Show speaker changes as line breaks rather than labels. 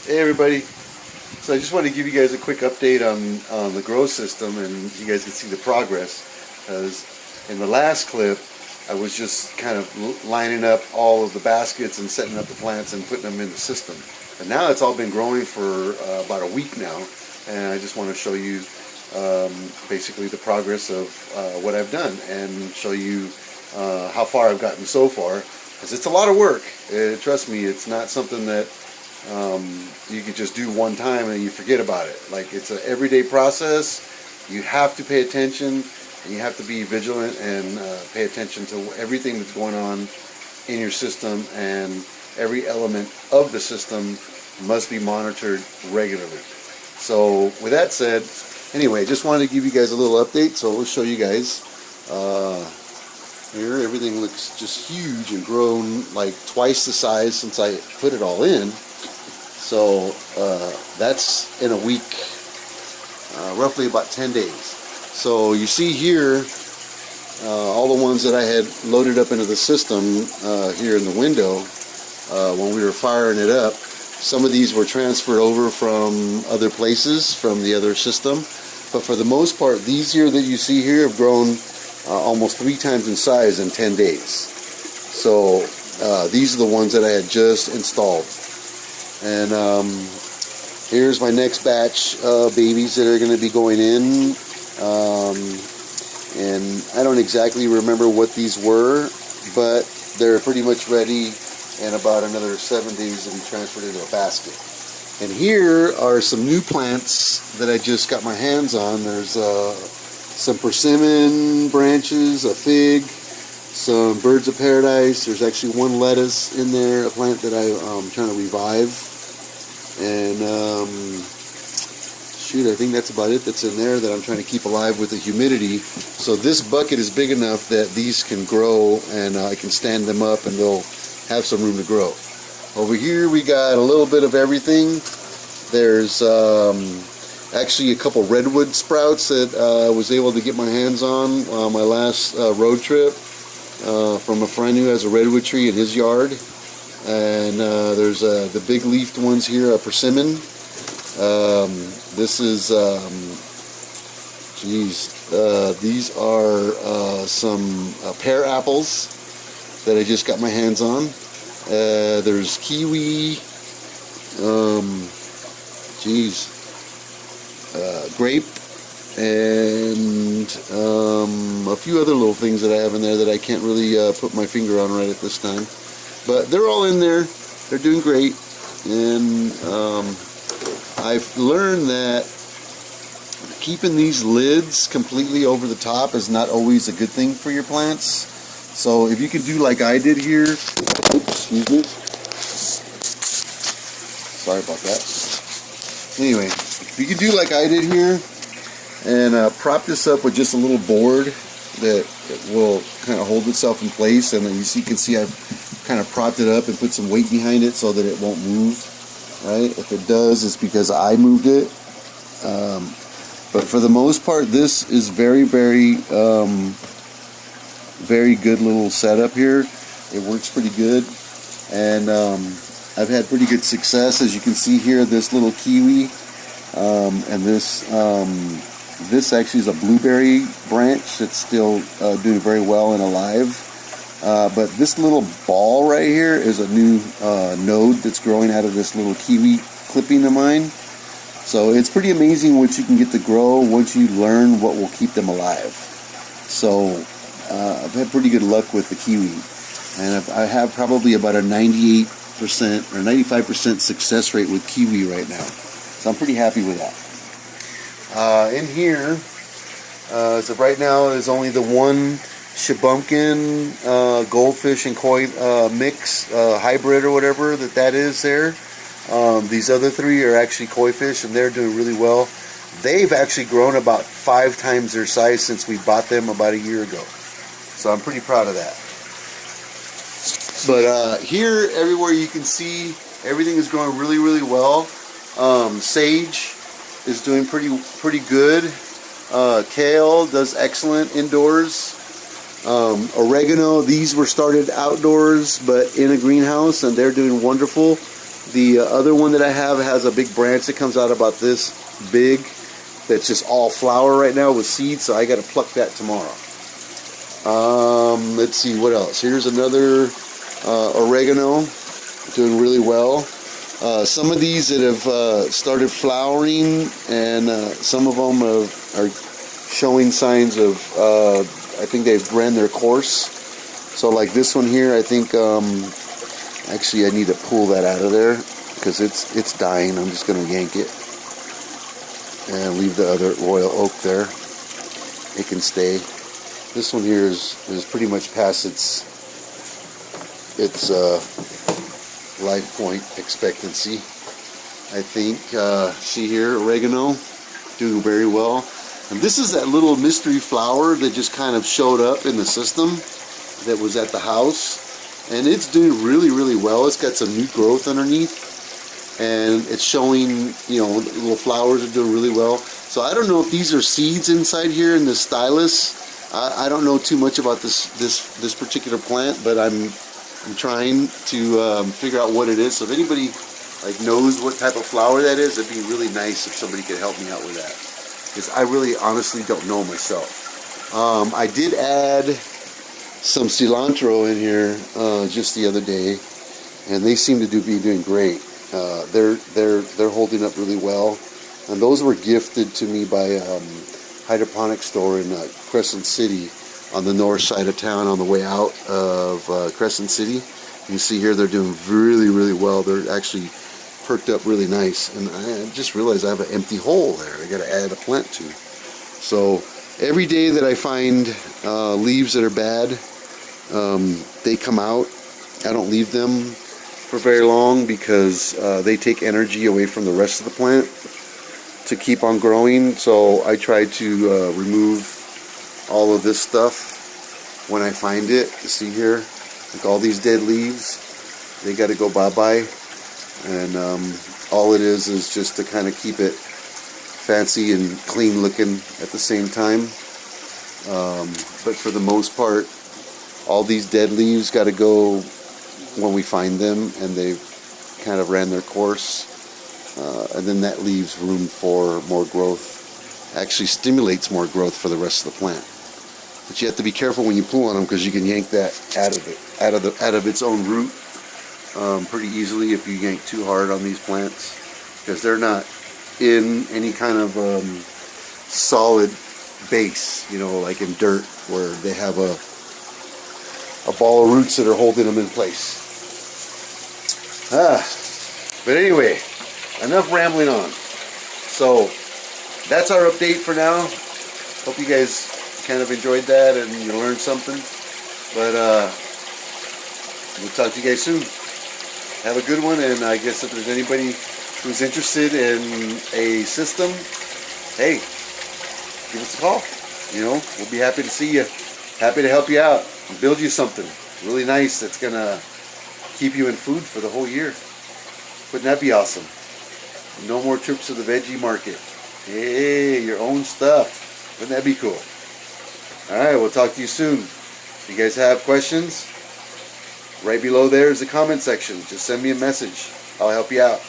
Hey everybody. So I just want to give you guys a quick update on the grow system, and you guys can see the progress. As in the last clip, I was just kind of lining up all of the baskets and setting up the plants and putting them in the system. And now it's all been growing for about a week now, and I just want to show you basically the progress of what I've done and show you how far I've gotten so far, because it's a lot of work. Trust me, it's not something that you can just do one time and you forget about it. Like, it's an everyday process. You have to pay attention, and you have to be vigilant and pay attention to everything that's going on in your system, and every element of the system must be monitored regularly. So with that said, anyway, just wanted to give you guys a little update. So we'll show you guys here. Everything looks just huge and grown like twice the size since I put it all in. So that's in a week, roughly about 10 days. So you see here all the ones that I had loaded up into the system here in the window when we were firing it up. Some of these were transferred over from other places, from the other system. But for the most part, these here that you see here have grown almost 3 times in size in 10 days. So these are the ones that I had just installed. And here's my next batch of babies that are going to be going in. And I don't exactly remember what these were, but they're pretty much ready, and about another 7 days to be transferred into a basket. And here are some new plants that I just got my hands on. There's some persimmon branches, a fig, some birds of paradise. There's actually one lettuce in there, a plant that I'm trying to revive. And shoot, I think that's about it that's in there that I'm trying to keep alive with the humidity. So this bucket is big enough that these can grow, and I can stand them up and they'll have some room to grow. Over here we got a little bit of everything. There's actually a couple redwood sprouts that I was able to get my hands on my last road trip from a friend who has a redwood tree in his yard. And there's the big leafed ones here, a persimmon. This is, these are some pear apples that I just got my hands on. There's kiwi, grape, and a few other little things that I have in there that I can't really put my finger on right at this time. But they're all in there. They're doing great. And I've learned that keeping these lids completely over the top is not always a good thing for your plants. So if you could do like I did here, excuse me, sorry about that. Anyway, if you could do like I did here and prop this up with just a little board that will kind of hold itself in place, and then you can see I've kind of propped it up and put some weight behind it so that it won't move. Right? If it does, it's because I moved it. But for the most part, this is very, very good little setup here. It works pretty good, and I've had pretty good success. As you can see here, this little kiwi, and this actually is a blueberry branch that's still doing very well and alive. But this little ball right here is a new node that's growing out of this little kiwi clipping of mine. So it's pretty amazing what you can get to grow once you learn what will keep them alive. So I've had pretty good luck with the kiwi, and I have probably about a 98% or 95% success rate with kiwi right now. So I'm pretty happy with that. In here, so right now is only the one Shabumpkin goldfish and koi mix hybrid or whatever that is there. These other 3 are actually koi fish, and they're doing really well. They've actually grown about 5 times their size since we bought them about a year ago. So I'm pretty proud of that. But here, everywhere you can see, everything is growing really, really well. Sage is doing pretty good. Kale does excellent indoors. Oregano, these were started outdoors but in a greenhouse, and they're doing wonderful. The other one that I have has a big branch that comes out about this big. That's just all flower right now with seeds, so I got to pluck that tomorrow. Let's see what else. Here's another oregano, doing really well. Some of these that have started flowering, and some of them are showing signs of, I think they've ran their course. So like this one here, I think, actually I need to pull that out of there because it's dying. I'm just going to yank it and leave the other royal oak there. It can stay. This one here is pretty much past its life point expectancy. I think, see here, oregano, doing very well. And this is that little mystery flower that just kind of showed up in the system that was at the house. And it's doing really, really well. It's got some new growth underneath. And it's showing, you know, little flowers are doing really well. So I don't know if these are seeds inside here in the stylus. I don't know too much about this particular plant, but I'm trying to figure out what it is. So if anybody like knows what type of flower that is, it'd be really nice if somebody could help me out with that, because I really honestly don't know myself. I did add some cilantro in here just the other day, and they seem to be doing great. They're holding up really well, and those were gifted to me by hydroponic store in Crescent City on the north side of town on the way out of Crescent City. You see here they're doing really, really well. They're actually perked up really nice. And I just realized I have an empty hole there I got to add a plant to. So every day that I find leaves that are bad, they come out. I don't leave them for very long because they take energy away from the rest of the plant to keep on growing. So I try to remove all of this stuff when I find it. You see here, like all these dead leaves, they got to go bye-bye. And all it is just to kind of keep it fancy and clean looking at the same time. But for the most part, all these dead leaves got to go when we find them, and they've kind of ran their course. And then that leaves room for more growth. Actually stimulates more growth for the rest of the plant. But you have to be careful when you pull on them, because you can yank that out of its own root pretty easily if you yank too hard on these plants, because they're not in any kind of solid base, you know, like in dirt where they have a ball of roots that are holding them in place. But anyway, enough rambling on. So that's our update for now. Hope you guys kind of enjoyed that and you learned something. But we'll talk to you guys soon. Have a good one, and I guess if there's anybody who's interested in a system, hey, give us a call. You know, we'll be happy to see you. Happy to help you out and build you something really nice that's gonna keep you in food for the whole year. Wouldn't that be awesome? No more trips to the veggie market. Hey, your own stuff. Wouldn't that be cool? Alright, we'll talk to you soon. If you guys have questions, right below there is the comment section. Just send me a message. I'll help you out.